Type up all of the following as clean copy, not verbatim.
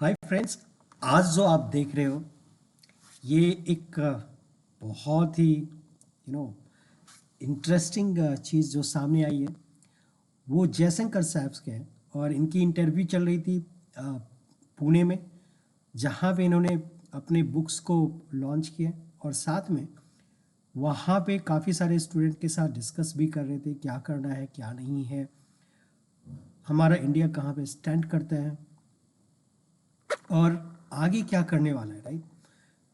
Hi friends. आज जो आप देख रहे हो ये एक बहुत ही इंटरेस्टिंग चीज़ जो सामने आई है वो जयशंकर साहब के हैं। और इनकी इंटरव्यू चल रही थी अ, पुणे में, जहाँ पे इन्होंने अपने बुक्स को लॉन्च किया और साथ में वहाँ पे काफ़ी सारे स्टूडेंट के साथ डिस्कस भी कर रहे थे क्या करना है क्या नहीं है, हमारा इंडिया कहाँ पे स्टैंड करता है और आगे क्या करने वाला है, राइट।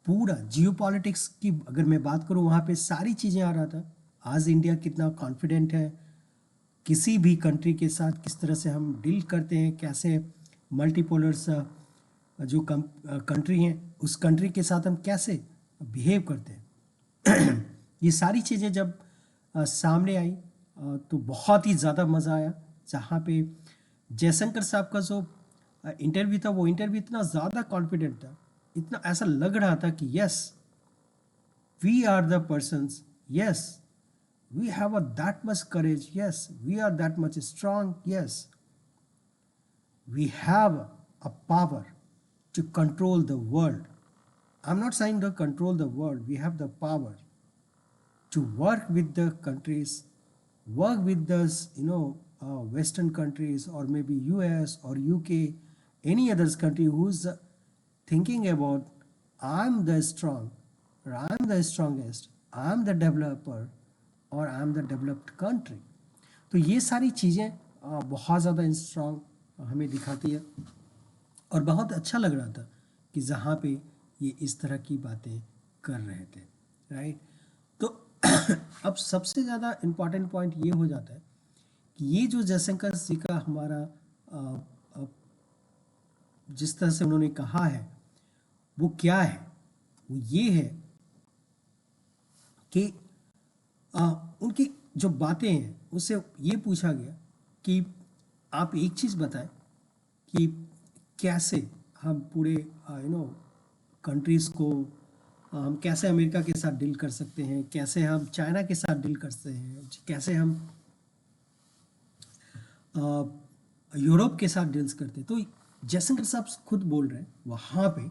पूरा जियोपॉलिटिक्स की अगर मैं बात करूं वहाँ पे सारी चीज़ें आ रहा था। आज इंडिया कितना कॉन्फिडेंट है किसी भी कंट्री के साथ, किस तरह से हम डील करते हैं, कैसे मल्टीपोलर्स जो कंट्री हैं उस कंट्री के साथ हम कैसे बिहेव करते हैं। ये सारी चीज़ें जब सामने आई तो बहुत ही ज़्यादा मज़ा आया। जहाँ पे जयशंकर साहब का जो इंटरव्यू था वो इंटरव्यू इतना ज़्यादा कॉन्फिडेंट था, इतना ऐसा लग रहा था कि yes we are the persons, yes we have a that much courage, yes we are that much strong, yes we have a power to control the world. I'm not saying to control the world, we have the power to work with the countries, work with those western countries or maybe US or UK, any other country who's thinking about I'm the strong or I'm the strongest, I'm the developer और I am the developed country. तो ये सारी चीज़ें बहुत ज़्यादा strong हमें दिखाती है और बहुत अच्छा लग रहा था कि जहाँ पे ये इस तरह की बातें कर रहे थे, राइट। तो अब सबसे ज़्यादा इम्पॉर्टेंट पॉइंट ये हो जाता है कि ये जो जयशंकर जी का हमारा जिस तरह से उन्होंने कहा है वो क्या है, वो ये है कि उनकी जो बातें हैं उससे ये पूछा गया कि आप एक चीज़ बताएं कि कैसे हम पूरे कंट्रीज़ को हम कैसे अमेरिका के साथ डील कर सकते हैं, कैसे हम चाइना के साथ डील कर सकते हैं, कैसे हम यूरोप के साथ डील्स करते हैं। तो जयशंकर साहब खुद बोल रहे हैं वहाँ पे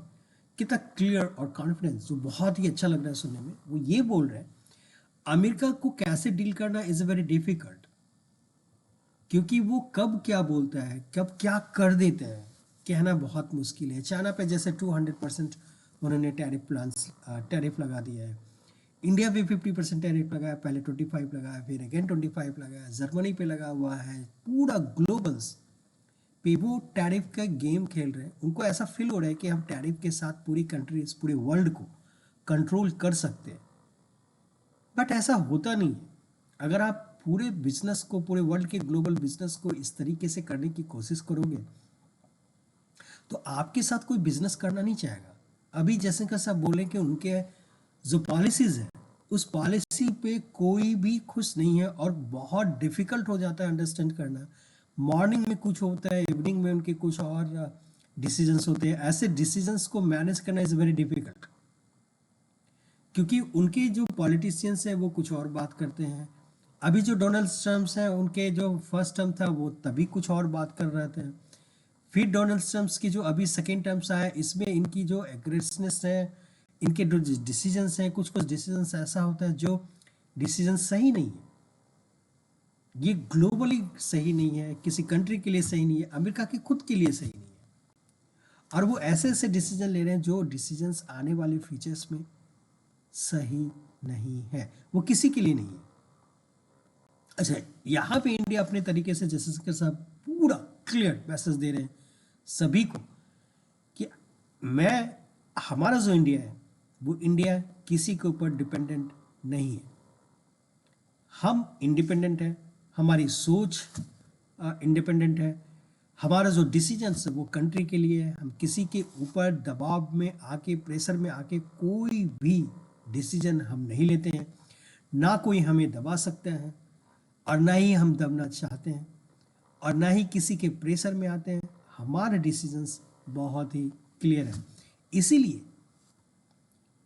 कितना क्लियर और कॉन्फिडेंस जो बहुत ही अच्छा लग रहा है सुनने में। वो ये बोल रहे हैं अमेरिका को कैसे डील करना इज़ वेरी डिफिकल्ट, क्योंकि वो कब क्या बोलता है कब क्या कर देता है कहना बहुत मुश्किल है। चाइना पे जैसे 200% उन्होंने टैरिफ लगा दिया है, इंडिया पे 50% टैरिफ लगाया, पहले 25 लगाया, फिर अगेन 25 लगाया, जर्मनी पे लगा हुआ है, पूरा ग्लोबल्स पे वो टैरिफ का गेम खेल रहे हैं। उनको ऐसा फील हो रहा है कि हम टैरिफ के साथ पूरी कंट्रीज पूरे वर्ल्ड को कंट्रोल कर सकते हैं, बट ऐसा होता नहीं है। अगर आप पूरे बिजनेस को, पूरे वर्ल्ड के ग्लोबल बिजनेस को इस तरीके से करने की कोशिश करोगे तो आपके साथ कोई बिजनेस करना नहीं चाहेगा। अभी जैसे साहब बोले कि उनके जो पॉलिसीज है उस पॉलिसी पे कोई भी खुश नहीं है और बहुत डिफिकल्ट हो जाता है अंडरस्टैंड करना। मॉर्निंग में कुछ होता है, इवनिंग में उनके कुछ और डिसीजंस होते हैं। ऐसे डिसीजंस को मैनेज करना इज़ वेरी डिफिकल्ट, क्योंकि उनके जो पॉलिटिशियंस हैं वो कुछ और बात करते हैं। अभी जो डोनाल्ड ट्रम्प हैं उनके जो फर्स्ट टर्म था वो तभी कुछ और बात कर रहे थे, फिर डोनाल्ड ट्रम्प की जो अभी सेकेंड टर्म्स आया इसमें इनकी जो एग्रेसिवनेस है, इनके जो डिसीजंस हैं, कुछ कुछ डिसीजंस ऐसा होता है जो डिसीजन सही नहीं है, ये ग्लोबली सही नहीं है, किसी कंट्री के लिए सही नहीं है, अमेरिका के खुद के लिए सही नहीं है। और वो ऐसे ऐसे डिसीजन ले रहे हैं जो डिसीजंस आने वाले फ्यूचर्स में सही नहीं है, वो किसी के लिए नहीं है। अच्छा, यहाँ पे इंडिया अपने तरीके से जैसे साहब पूरा क्लियर मैसेज दे रहे हैं सभी को कि हमारा जो इंडिया है वो इंडिया किसी के ऊपर डिपेंडेंट नहीं है। हम इंडिपेंडेंट है, हमारी सोच इंडिपेंडेंट है, हमारा जो डिसीजंस है वो कंट्री के लिए है। हम किसी के ऊपर दबाव में आके, प्रेशर में आके कोई भी डिसीजन हम नहीं लेते हैं, ना कोई हमें दबा सकता है और ना ही हम दबना चाहते हैं और ना ही किसी के प्रेशर में आते हैं। हमारे डिसीजंस बहुत ही क्लियर है। इसीलिए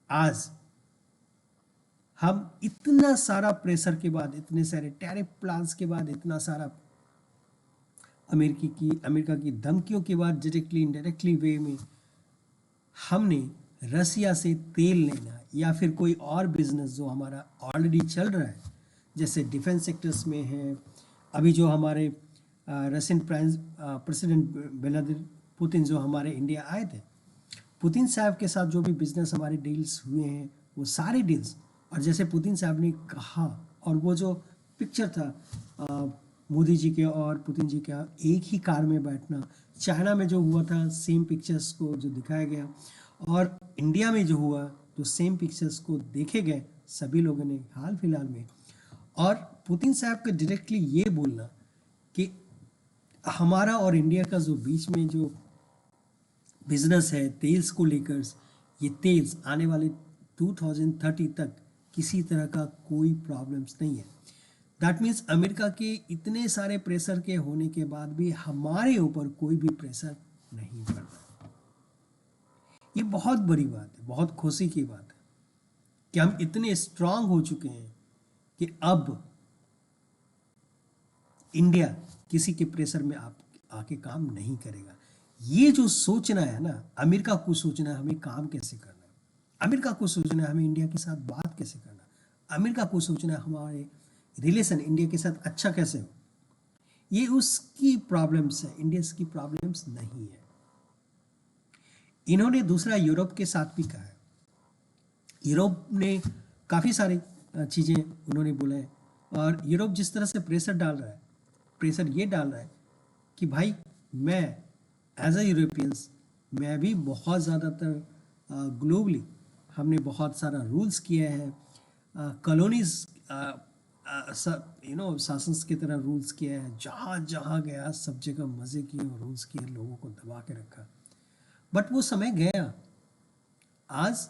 आज हम इतना सारा प्रेशर के बाद, इतने सारे टैरिफ प्लान्स के बाद, इतना सारा अमेरिका की धमकियों के बाद डायरेक्टली इनडायरेक्टली वे में हमने रसिया से तेल लेना या फिर कोई और बिजनेस जो हमारा ऑलरेडी चल रहा है, जैसे डिफेंस सेक्टर्स में है। अभी जो हमारे रशियन प्रेसिडेंट व्लादिमीर पुतिन जो हमारे इंडिया आए थे, पुतिन साहब के साथ जो भी बिजनेस हमारे डील्स हुए हैं वो सारे डील्स, और जैसे पुतिन साहब ने कहा, और वो जो पिक्चर था मोदी जी के और पुतिन जी का एक ही कार में बैठना, चाइना में जो हुआ था सेम पिक्चर्स को जो दिखाया गया, और इंडिया में जो हुआ जो सेम पिक्चर्स को देखे गए सभी लोगों ने हाल फिलहाल में। और पुतिन साहब का डायरेक्टली ये बोलना कि हमारा और इंडिया का जो बीच में जो बिजनेस है तेल्स को लेकर, ये तेल्स आने वाले 2030 तक किसी तरह का कोई प्रॉब्लम्स नहीं है। दैट मीन्स अमेरिका के इतने सारे प्रेशर के होने के बाद भी हमारे ऊपर कोई भी प्रेशर नहीं पड़ रहा। ये बहुत बड़ी बात है, बहुत खुशी की बात है कि हम इतने स्ट्रांग हो चुके हैं कि अब इंडिया किसी के प्रेशर में आप आके काम नहीं करेगा। ये जो सोचना है ना, अमेरिका को सोचना है हमें काम कैसे करना है, अमेरिका को सोचना है हमें इंडिया के साथ बात कैसे करना है, अमेरिका को सोचना है हमारे रिलेशन इंडिया के साथ अच्छा कैसे हो। ये उसकी प्रॉब्लम्स है, इंडिया की प्रॉब्लम्स नहीं है। इन्होंने दूसरा यूरोप के साथ भी कहा है। यूरोप ने काफ़ी सारी चीज़ें उन्होंने बोला है, और यूरोप जिस तरह से प्रेशर डाल रहा है, प्रेशर ये डाल रहा है कि भाई मैं एज अ यूरोपियंस, मैं भी बहुत ज़्यादातर ग्लोबली हमने बहुत सारा रूल्स किए हैं, कॉलोनीज शासन की तरह रूल्स किए हैं, जहाँ जहाँ गया सब जगह मज़े किए और रूल्स किए, लोगों को दबा के रखा। बट वो समय गया। आज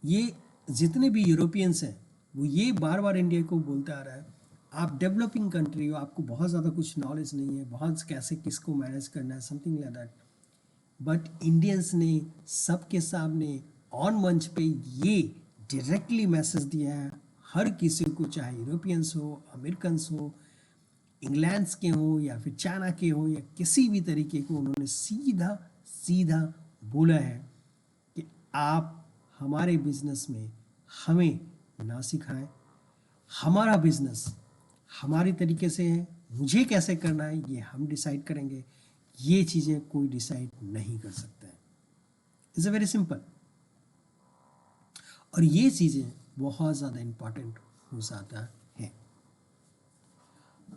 ये जितने भी यूरोपियंस हैं वो ये बार बार इंडिया को बोलते आ रहा है, आप डेवलपिंग कंट्री हो, आपको बहुत ज़्यादा कुछ नॉलेज नहीं है, बहुत कैसे किसको मैनेज करना है, something like that. But Indians ने सबके सामने ऑन मंच पे ये डायरेक्टली मैसेज दिया है हर किसी को, चाहे यूरोपियंस हो, अमेरिकन्स हो, इंग्लैंड्स के हो या फिर चाइना के हो या किसी भी तरीके को, उन्होंने सीधा सीधा बोला है कि आप हमारे बिजनेस में हमें ना सिखाएं, हमारा बिजनेस हमारी तरीके से है, मुझे कैसे करना है ये हम डिसाइड करेंगे, ये चीज़ें कोई डिसाइड नहीं कर सकता है। It's a very simple. और ये चीज़ें बहुत ज़्यादा इम्पॉर्टेंट हो जाता है।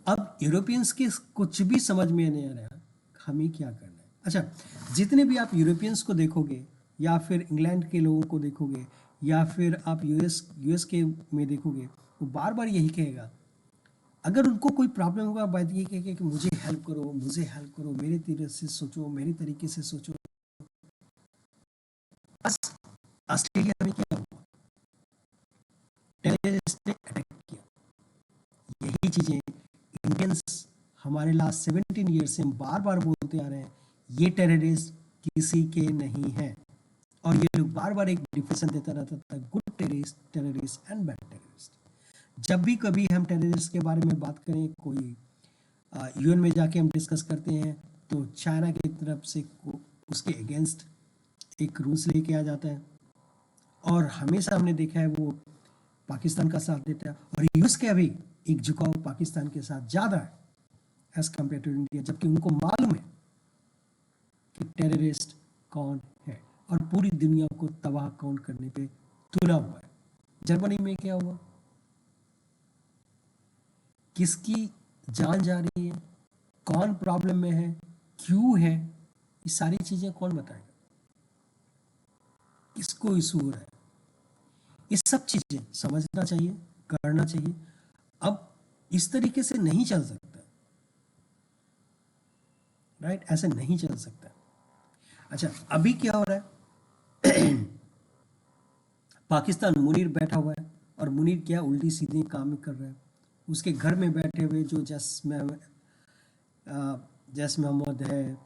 अब यूरोपियंस के कुछ भी समझ में नहीं आ रहा हमें क्या करना है। अच्छा, जितने भी आप यूरोपियंस को देखोगे या फिर इंग्लैंड के लोगों को देखोगे या फिर आप यूएस के में देखोगे, वो बार बार यही कहेगा, अगर उनको कोई प्रॉब्लम होगा बात ये कहेगा कि मुझे हेल्प करो, मुझे हेल्प करो, मेरे तरीके से सोचो, मेरे तरीके से सोचो। बस ऑस्ट्रेलिया में क्या हुआ, टेररिस्ट ने अटैक किया। यही चीज़ें इंडियंस हमारे लास्ट 17 ईयर से हम बार बार बोलते आ रहे हैं, ये टेररिस्ट किसी के नहीं है। और ये लोग बार बार एक डिफिनेशन देता रहता था, good terrorist and bad terrorist. जब भी कभी हम टेररिस्ट के बारे में बात करें, कोई यूएन में जाके हम डिस्कस करते हैं, तो चाइना की तरफ से उसके अगेंस्ट एक रूल्स लेके आ जाता है, और हमेशा हमने देखा है वो पाकिस्तान का साथ देता है, और यूएस के अभी एक झुकाव पाकिस्तान के साथ ज़्यादा है एज कम्पेयर टू इंडिया, जबकि उनको मालूम है कि टेररिस्ट कौन है और पूरी दुनिया को तबाह कौन करने पे तुला हुआ है। जर्मनी में क्या हुआ, किसकी जान जा रही है, कौन प्रॉब्लम में है, क्यों है, ये सारी चीजें कौन बताएगा, किसको इशू हो रहा है, ये सब चीजें समझना चाहिए, करना चाहिए। अब इस तरीके से नहीं चल सकता, राइट, ऐसे नहीं चल सकता। अच्छा, अभी क्या हो रहा है पाकिस्तान, मुनीर बैठा हुआ है, और मुनीर क्या उल्टी सीधी काम कर रहा है। उसके घर में बैठे हुए जो जैश मोहम्मद है,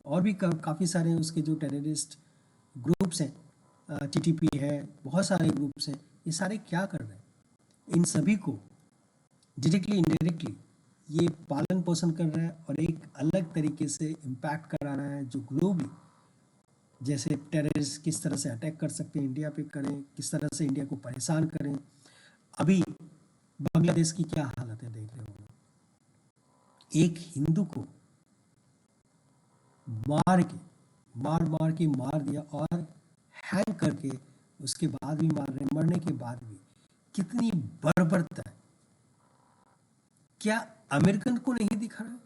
और भी काफ़ी सारे उसके जो टेररिस्ट ग्रुप्स हैं, टीटीपी है, बहुत सारे ग्रुप्स हैं, ये सारे क्या कर रहे हैं, इन सभी को डायरेक्टली इनडायरेक्टली ये पालन पोषण कर रहा है और एक अलग तरीके से इम्पैक्ट करा रहा है जो ग्लोबली, जैसे टेररिस्ट किस तरह से अटैक कर सकते हैं इंडिया पे करें, किस तरह से इंडिया को परेशान करें। अभी बांग्लादेश की क्या हालत है देख रहे हो, एक हिंदू को मार दिया और हैंग करके, उसके बाद भी मार रहे, मरने के बाद भी। कितनी बर्बरता है। क्या अमेरिकन को नहीं दिख रहा है?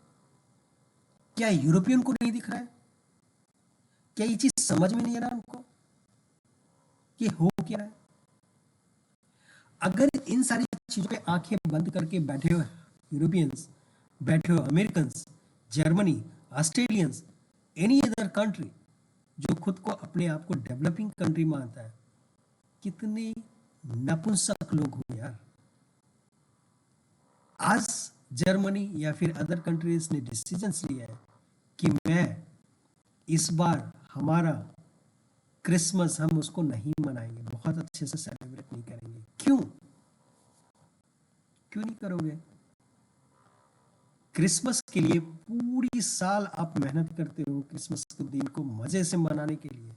क्या यूरोपियन को नहीं दिख रहा है? क्या ये चीज समझ में नहीं आ रहा उनको कि हो क्या रहा है? अगर इन सारी चीजों पे आंखें बंद करके बैठे हुए यूरोपियंस, बैठे हुए American, Germany, Australians, any other country जो खुद को अपने आप को डेवलपिंग कंट्री मानता है, कितने नपुंसक लोग हो यार। आज जर्मनी या फिर अदर कंट्रीज ने डिसीजंस लिया है कि मैं इस बार हमारा क्रिसमस हम उसको नहीं मनाएंगे, बहुत अच्छे से सेलिब्रेट नहीं करेंगे। क्यों नहीं करोगे? क्रिसमस के लिए पूरी साल आप मेहनत करते हो क्रिसमस के दिन को मजे से मनाने के लिए,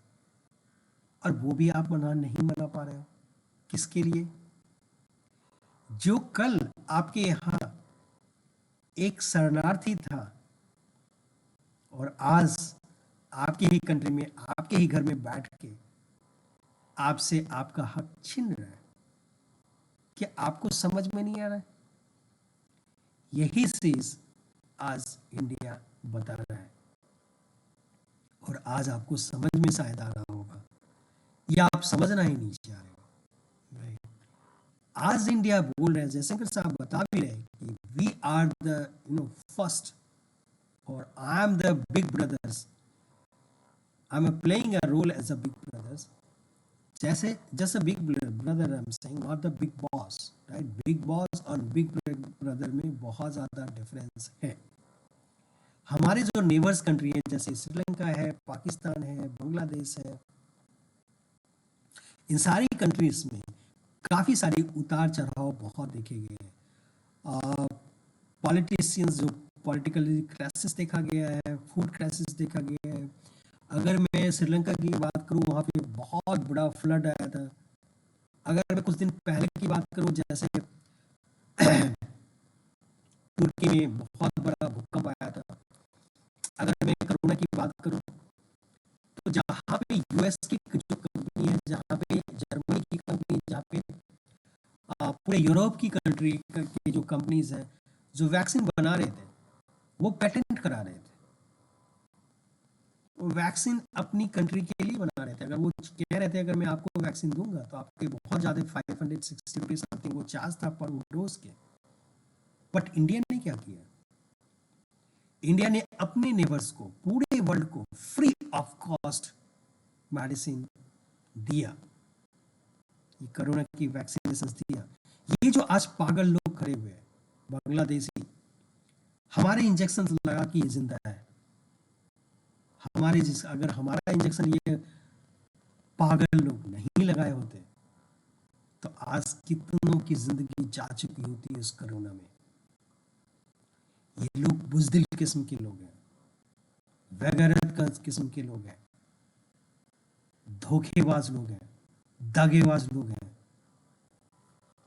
और वो भी आप नहीं मना पा रहे हो। किसके लिए? जो कल आपके यहां एक शरणार्थी था और आज आपके ही कंट्री में, आपके ही घर में बैठ के आपसे आपका हक छीन रहा है। क्या आपको समझ में नहीं आ रहा है? यही चीज आज इंडिया बता रहा है और आज आपको समझ में शायद आ रहा होगा, या आप समझना ही नहीं चाह रहे हो। Right? आज इंडिया बोल रहे हैं, जयशंकर साहब बता भी रहे हैं कि वी आर द फर्स्ट, और I am the big brothers, I am playing a role as a big brothers. जैसे just a big brother, I am saying not the big boss, right? Big boss और big brother में बहुत ज्यादा difference है। हमारे जो neighbours country है, जैसे श्रीलंका है, पाकिस्तान है, बांग्लादेश है, इन सारी कंट्रीज में काफी सारी उतार चढ़ाव बहुत देखे गए हैं। पॉलिटिशियंस जो पॉलिटिकल क्राइसिस देखा गया है, फूड क्राइसिस देखा गया है। अगर मैं श्रीलंका की बात करूं, वहां पे बहुत बड़ा फ्लड आया था। अगर मैं कुछ दिन पहले की बात करूं, जैसे तुर्की में बहुत बड़ा भूकंप आया था। अगर मैं कोरोना की बात करूं, तो जहां पे यूएस की जो कंपनी है, जहां पे जर्मनी की कंपनी, जहां पे पूरे यूरोप की कंट्री की जो कंपनीज हैं जो वैक्सीन बना रहे थे, वो पेटेंट करा रहे थे। वो वैक्सीन अपनी कंट्री के लिए बना रहे थे। अगर वो कह रहे थे अगर मैं आपको वैक्सीन दूंगा तो आपके बहुत ज्यादा 560 रुपीज समथिंग वो चार्ज था पर डोज के। बट इंडिया ने क्या किया? इंडिया ने अपने नेबर्स को, पूरे वर्ल्ड को फ्री ऑफ कॉस्ट मेडिसिन दिया, ये कोरोना की वैक्सीनेशन दिया। ये जो आज पागल लोग खड़े हुए हैं बांग्लादेशी, हमारे इंजेक्शन लगा के ये जिंदा है। अगर हमारा इंजेक्शन ये पागल लोग नहीं लगाए होते तो आज कितनों की जिंदगी जा चुकी होती है इस कोरोना में। ये लोग बुजदिल किस्म के लोग हैं, बेगैरत किस्म के लोग हैं, धोखेबाज लोग हैं, दागेबाज लोग हैं।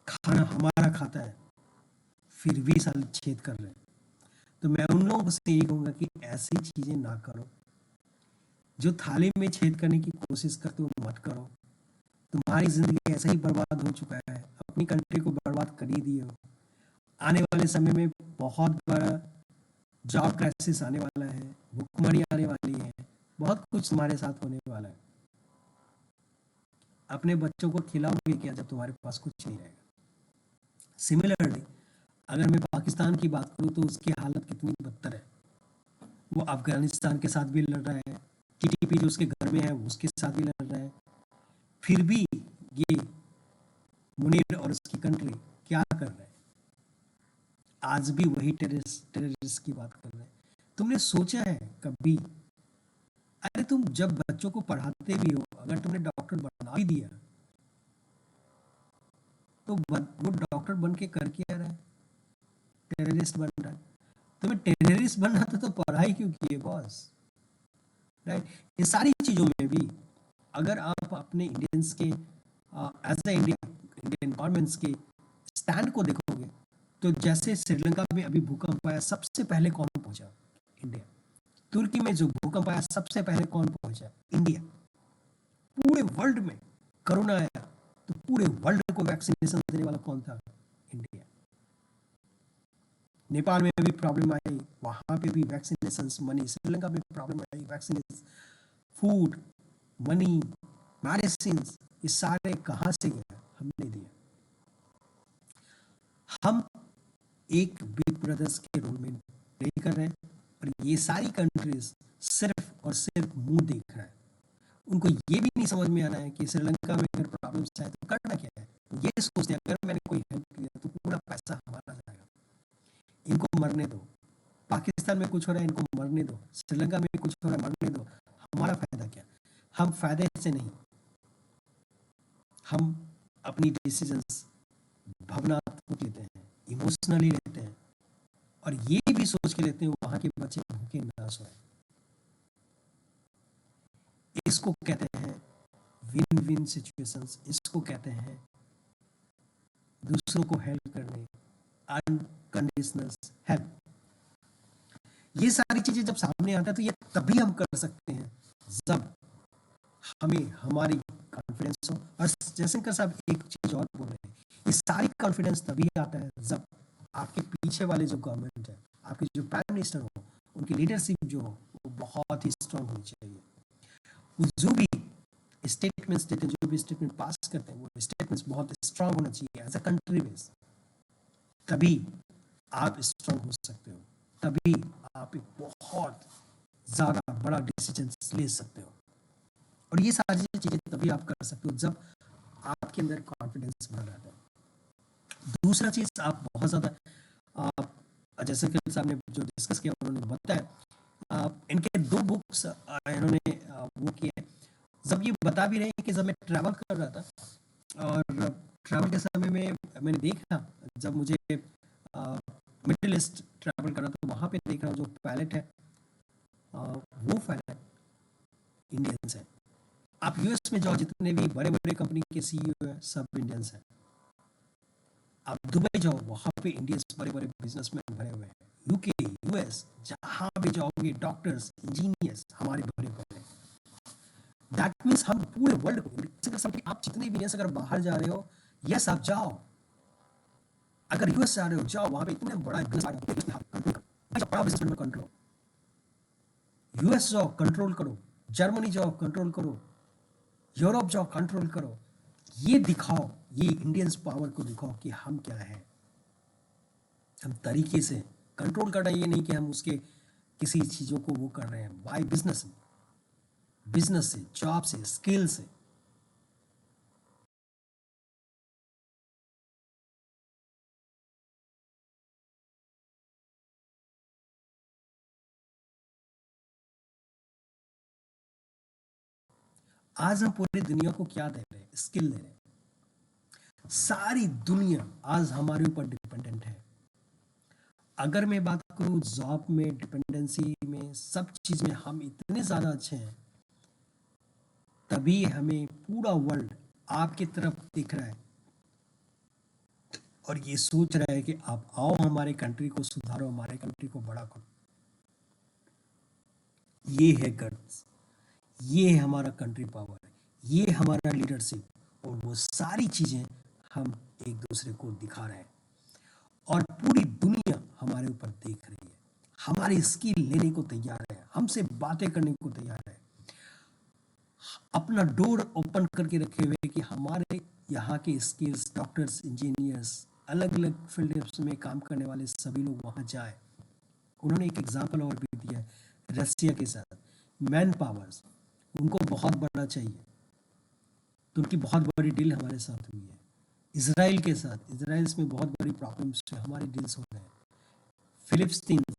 खाना हमारा खाता है फिर भी साल छेद कर रहे हैं। तो मैं उन लोगों से यही कहूंगा कि ऐसी चीजें ना करो। जो थाली में छेद करने की कोशिश करते हो मत करो। तुम्हारी जिंदगी ऐसा ही बर्बाद हो चुका है, अपनी कंट्री को बर्बाद कर ही दिए हो। आने वाले समय में बहुत बड़ा जॉब क्राइसिस आने वाला है, भुखमरी आने वाली है, बहुत कुछ तुम्हारे साथ होने वाला है। अपने बच्चों को खिलाओगे क्या जब तुम्हारे पास कुछ नहीं रहेगा? सिमिलरली अगर मैं पाकिस्तान की बात करूं तो उसकी हालत कितनी बदतर है। वो अफगानिस्तान के साथ भी लड़ रहा है, टीटीपी जो उसके घर में है उसके साथ भी लड़ रहा है, फिर भी ये मुनीर और उसकी कंट्री क्या कर रहे हैं? आज भी वही टेररिस्ट की बात कर रहे हैं। तुमने सोचा है कभी? अरे तुम जब बच्चों को पढ़ाते भी हो, अगर तुमने डॉक्टर बना भी दिया तो वो डॉक्टर बन के कर क्या रहा है? टेररिस्ट बन रहा है। तुम्हें टेररिस्ट बनना था तो पढ़ाई क्यों की है बॉस, राइट? ये सारी चीज़ों में भी अगर आप अपने इंडियंस के एज ए इंडियन गवर्नमेंट्स के स्टैंड को देखोगे, तो जैसे श्रीलंका में अभी भूकंप आया, सबसे पहले कौन पहुंचा? इंडिया। तुर्की में जो भूकंप आया, सबसे पहले कौन पहुंचा? इंडिया। पूरे वर्ल्ड में कोरोना आया तो पूरे वर्ल्ड को वैक्सीनेशन देने वाला कौन था? इंडिया। नेपाल में भी प्रॉब्लम आई, वहां पे भी वैक्सीनेशन मनी, श्रीलंका में प्रॉब्लम आई, वैक्सीनेशन, फूड, मनी, मेडिसिन, ये सारे कहाँ से गए? हमने दिया। हम एक बिग ब्रदर्स के रोल में प्ले कर रहे हैं और ये सारी कंट्रीज सिर्फ और सिर्फ मुंह देख रहा है। उनको ये भी नहीं समझ में आ रहा है कि श्रीलंका में अगर प्रॉब्लम आए तो करना क्या है। ये सोचते हैं अगर मैंने कोई हेल्प किया तो पूरा पैसा हमारा जाएगा, इनको मरने दो। पाकिस्तान में कुछ हो रहा है, इनको मरने दो। श्रीलंका में कुछ हो रहा है, मरने दो। हमारा फायदा क्या? हम फायदे से नहीं, हम अपनी डिसीजंस भावनात्मक लेते हैं, इमोशनली लेते हैं और ये भी सोच के लेते हैं वहां के बच्चे भूखे ना सोए। इसको कहते हैं विन विन सिचुएशंस, इसको कहते हैं दूसरों को हेल्प करने, अनकंडीशनल हेल्प। ये सारी चीजें जब सामने आता है तो ये तभी हम कर सकते हैं जब हमें हमारी कॉन्फिडेंस हो। और जयशंकर साहब एक चीज और बोल रहे हैं, ये सारी कॉन्फिडेंस तभी आता है जब आपके पीछे वाले जो गवर्नमेंट है, आपके जो प्राइम मिनिस्टर हो, उनकी लीडरशिप जो हो वो बहुत ही स्ट्रांग होनी चाहिए। वो जो भी स्टेटमेंट्स देते हैं, जो भी स्टेटमेंट पास करते हैं, वो स्टेटमेंट्स बहुत स्ट्रांग होना चाहिए एज अ कंट्री बेस। तभी आप स्ट्रांग हो सकते हो, तभी आप एक बहुत ज्यादा बड़ा डिसीजन ले सकते हो। और ये सारी चीजें तभी आप कर सकते हो जब आपके अंदर कॉन्फिडेंस बना रहता है। दूसरा चीज, आप बहुत ज्यादा जैसे कि साहब ने जो डिस्कस किया, उन्होंने बताया इनके 2 बुक्स इन्होंने वो किए। जब ये बता भी रहे हैं कि जब मैं ट्रैवल कर रहा था और ट्रैवल के समय में मैंने देखा, जब मुझे मिडिल ईस्ट ट्रैवल करा तो वहाँ पे देख रहा जो पायलट है वो पायलट इंडियंस है। आप यूएस में जाओ, जितने भी बड़े बड़े कंपनी के सीईओ है सब इंडियंस हैं। आप दुबई जाओ, वहाँ पे इंडियंस बड़े बड़े बिजनेसमैन भरे हुए हैं। यूके, यूएस, जहाँ भी जाओगे डॉक्टर्स, इंजीनियर्स हमारे बड़े बड़े। दैट मीन्स हम पूरे वर्ल्ड को, आप जितने भी अगर बाहर जा रहे हो, यस आप जाओ, अगर यूएस जा रहे हो जाओ, वहां पे इतने बड़ा बिजनेस कंट्रोल, यूएस जाओ कंट्रोल करो, जर्मनी जाओ कंट्रोल करो, यूरोप जाओ कंट्रोल करो। ये दिखाओ, ये इंडियंस पावर को दिखाओ कि हम क्या है, हम तरीके से कंट्रोल कर रहे हैं। ये नहीं कि हम उसके किसी चीजों को वो कर रहे हैं बाय बिजनेस, बिजनेस से, जॉब से, स्किल से। आज हम पूरी दुनिया को क्या दे रहे हैं? स्किल दे रहे हैं। सारी दुनिया आज हमारे ऊपर डिपेंडेंट है। अगर मैं बात करूं जॉब में, डिपेंडेंसी में, सब चीज में हम इतने ज्यादा अच्छे हैं, तभी हमें पूरा वर्ल्ड आपकी तरफ देख रहा है और ये सोच रहा है कि आप आओ हमारे कंट्री को सुधारो, हमारे कंट्री को बड़ा करो। ये है गट्स, ये है हमारा कंट्री पावर, ये हमारा लीडरशिप, और वो सारी चीजें हम एक दूसरे को दिखा रहे हैं और पूरी दुनिया हमारे ऊपर देख रही है, हमारी स्किल लेने को तैयार है, हमसे बातें करने को तैयार है, अपना डोर ओपन करके रखे हुए कि हमारे यहाँ के स्किल्स, डॉक्टर्स, इंजीनियर्स, अलग अलग फील्ड्स में काम करने वाले सभी लोग वहाँ जाए। उन्होंने एक एग्जाम्पल और भी दिया है रसिया के साथ, मैन पावर्स उनको बहुत बड़ा चाहिए, तो उनकी बहुत बड़ी डील हमारे साथ हुई है। इसराइल के साथ, इसराइल में बहुत बड़ी प्रॉब्लम्स हमारे डील्स हो रहे हैं। फिलिस्तीन